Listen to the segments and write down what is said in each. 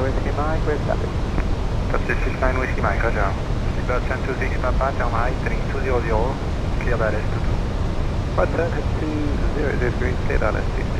Whiskey Mike, we're stopping. That's 69 Whiskey Mike, roger. Seatbelt 1026 Papa, turn right, heading 200, clear the LS 22. Right turn, head 200 green, clear down LS 22.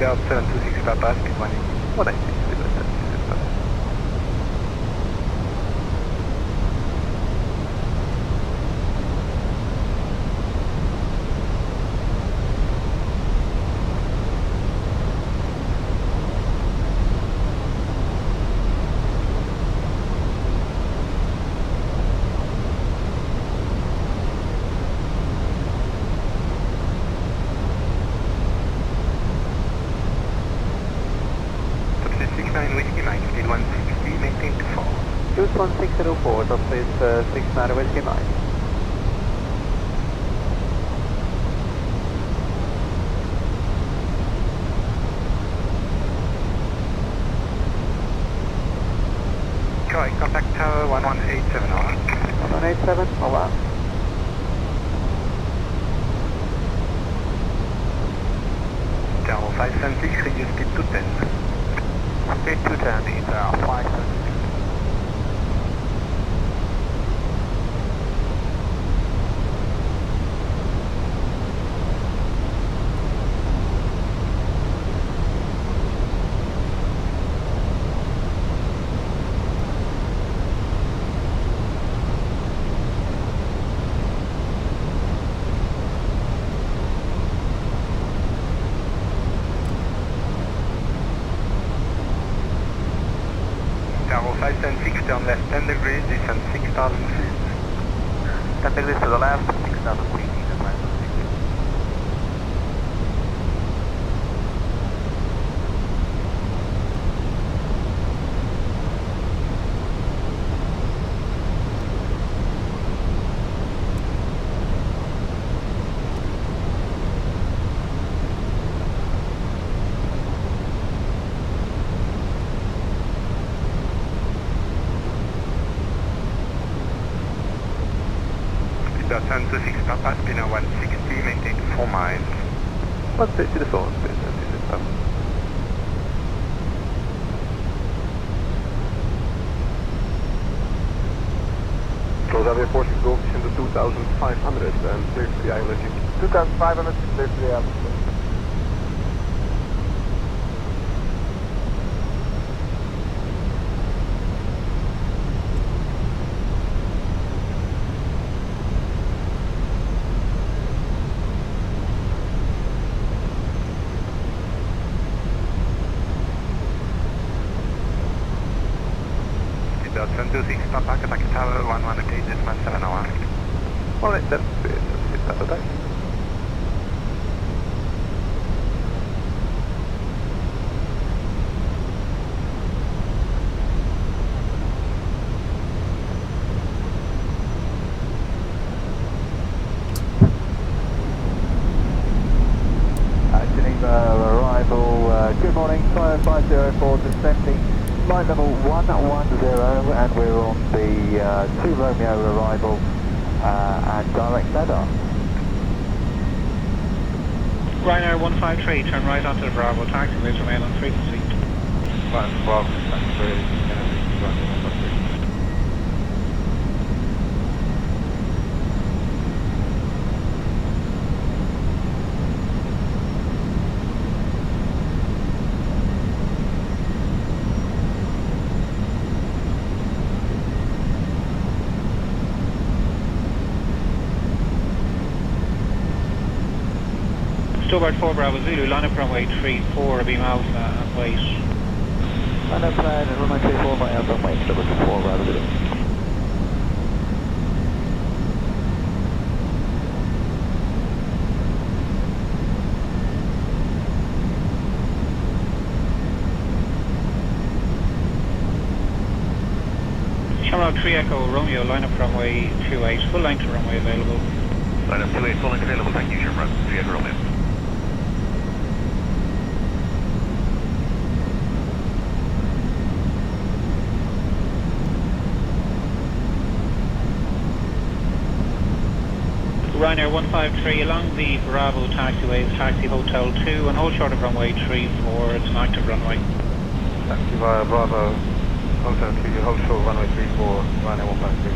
Seatbelt 726 Papa, speed 180. 180, seatbelt 726 Papa. Use 1604, top please 69 Whiskey Mike. Correct, contact tower 1187, over. 1187, over. Tower 576, reduce speed to 10. Speed to 10, it's 576. Tower 576, turn left 10 degrees, descend 6,000 feet. 10 degrees to the left, 6,000 feet, descend 6,000 feet. Seatbelt 726 Papa, spinner 160, maintain 4 miles. 160 to 4, speed 76 Papa. Close Aviation Forces go in the 2500 and clear to the island. 2500, clear to the island. Seatbelt 726 Papa, contact tower 1187, over. 187, speed 76 Papa, back. Geneva arrival, good morning, 504 descending, flight level 110, and we're on the 2 Romeo arrival and direct LEDAR. Ryanair 153, turn right onto the Bravo, taxi, please remain on frequency. Flight 12, thanks for running. Stuttgart 4 Bravo Zulu, line up runway 34, beam out and wait. Line up plan and runway 34 by out on wait, Stuttgart 4 Bravo Zulu. Shamrock Shamrock 3 Echo Romeo, line up runway 28, full length runway available. Line up 28, full length available, thank you, Shamrock 3 Echo Romeo. Ryanair 153 along the Bravo taxiways, taxi Hotel 2 and hold short of runway 34, it's an active runway. Taxi via Bravo, Hotel 2, you hold short runway 34, Ryanair 153.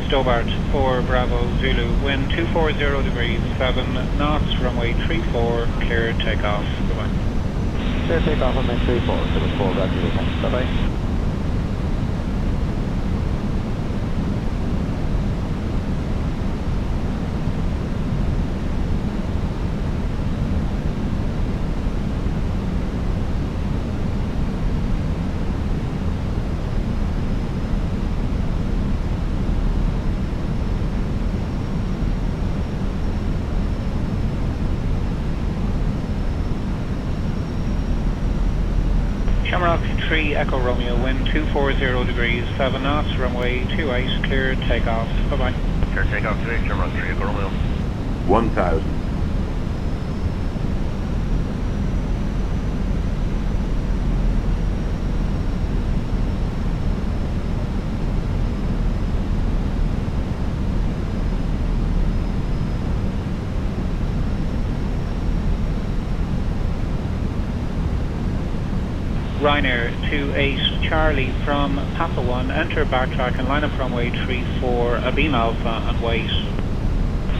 Stobart 4 Bravo Zulu, wind 240 degrees, 7 knots, runway 34, clear takeoff. Goodbye. Clear takeoff on 34, 74, Bravo Zulu, thanks. Bye-bye. Shamrock 3 Echo Romeo, wind 240 degrees, 7 knots, runway 28, clear takeoff. Bye-bye. Clear takeoff 3, Shamrock 3 Echo Romeo. 1000. Ryanair 28 Charlie from Papa 1, enter backtrack and line up runway 34, Abeam Alpha and wait.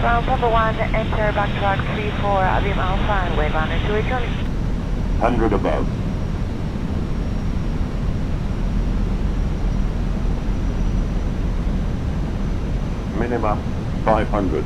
From Papa 1, enter backtrack 34, Abeam Alpha and wait, Ryanair 28 Charlie. 100 above. Minima 500.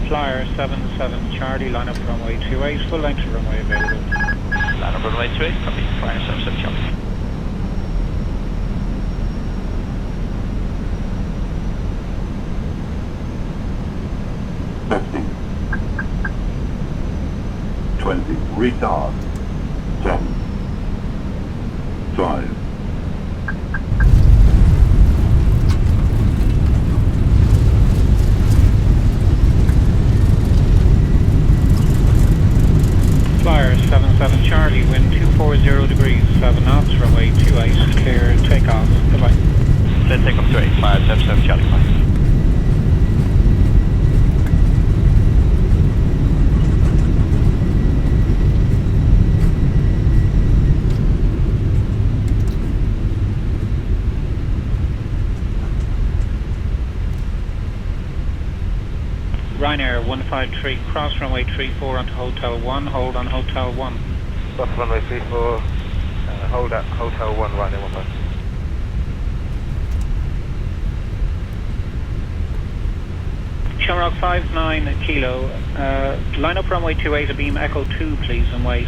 Flyer 77 Charlie, line up runway 28, full length runway available. Line up runway 28, copy, Flyer 77 Charlie. Retard. 10. 5. Flyer 77 Charlie, wind 240 degrees, 7 knots, runway 28, clear takeoff. Goodbye. Clear takeoff 28, Flyer 77 Charlie, bye. Ryanair 153, cross runway 34 onto Hotel 1, hold on Hotel 1. Cross runway 34, hold at Hotel 1, Ryanair 153. Shamrock 59 Kilo, line up runway 28, Abeam Echo 2 please and wait.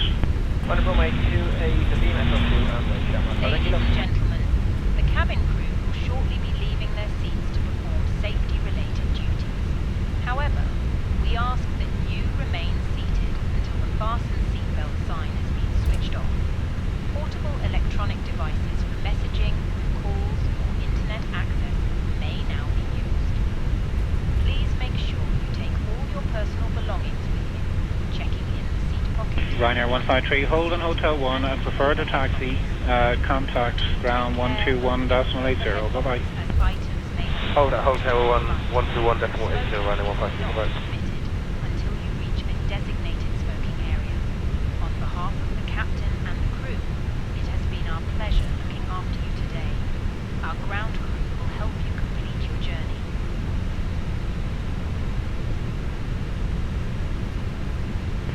Line up runway 28, Abeam Echo 2 and wait, Shamrock. Ladies and gentlemen, the cabin crew will shortly be leaving their seats to perform safety-related duties. However, we ask that you remain seated until the fasten seatbelt sign has been switched off. Portable electronic devices for messaging, calls, or internet access may now be used. Please make sure you take all your personal belongings with you, checking in the seat pocket. Ryanair 153, hold on Hotel 1 and prefer to taxi, contact ground 121.80, bye-bye. As items may Hold at Hotel 1, 121.80, Ryanair 153, bye. until you reach a designated smoking area. On behalf of the captain and the crew, it has been our pleasure looking after you today. Our ground crew will help you complete your journey.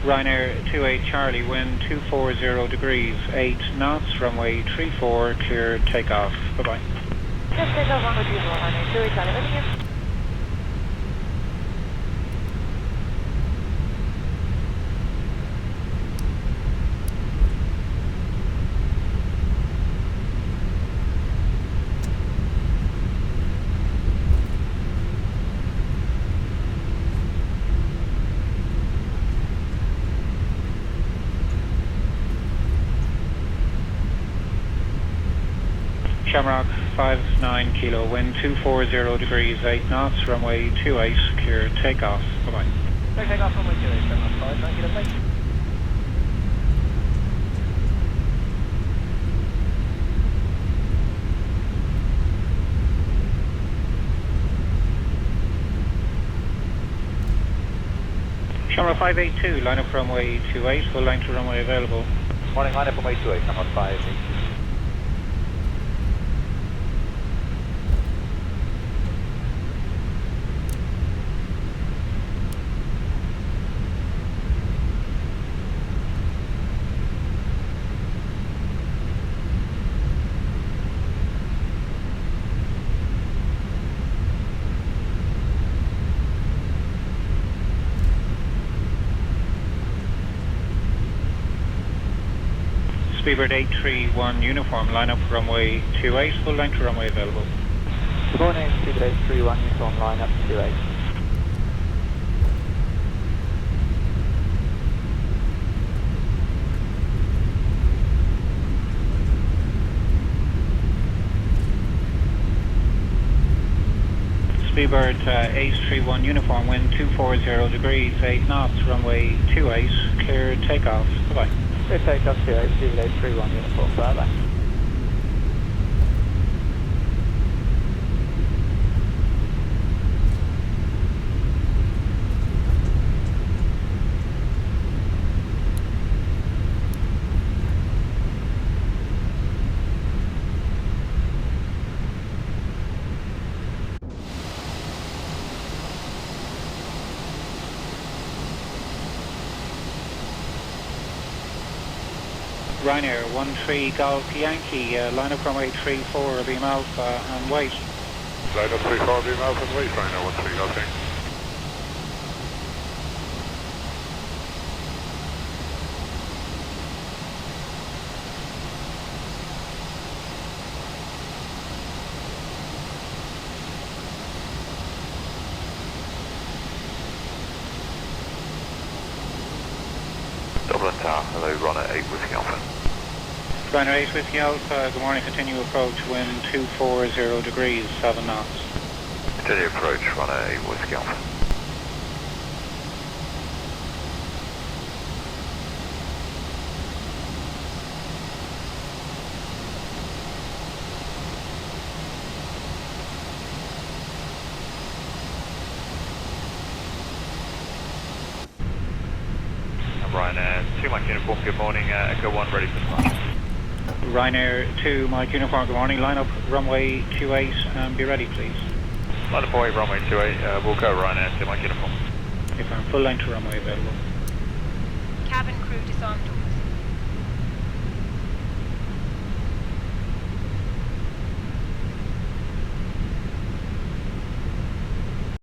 Ryanair 28 Charlie, wind 240 degrees, 8 knots, runway 34, clear takeoff. Bye-bye. Just take off on with you, Ryanair 28 Charlie. Thank you. Shamrock 59 kilo, wind 240 degrees, 8 knots, runway 28, clear takeoff. Bye-bye. Clear takeoff, runway 28, Shamrock 59 kilo, bye. Shamrock 582, line up runway 28, full line to runway available. Morning, line up runway 28, Shamrock 582. Speedbird 831 uniform, line up runway 28, full length to runway available. Good morning, Speedbird 831 uniform, line up 28. Speedbird 831 uniform, wind 240 degrees, 8 knots, runway 28, clear takeoff. Bye-bye. Clear takeoff 28, Speedbird 831 uniform, bye-bye. Ryanair 13 Golf Yankee, line up runway 34, beam alpha and wait. Line up 34, beam alpha and wait, Ryanair 13 Golf Yankee. Dublin Tower, hello, Runner 8 Whiskey Alpha. Ryanair 8 Whiskey Alpha, good morning, continue approach, wind 240 degrees, 7 knots. Continue approach, Runner 8 Whiskey Alpha. Ryanair 2 Mike Uniform, good morning, Echo 1 ready for start. Ryanair 2 Mike Uniform, good morning, line up runway 28 and be ready please. Line up runway 28, we'll go Ryanair 2 Mike Uniform. If I'm full line to runway available. Cabin crew disarm doors.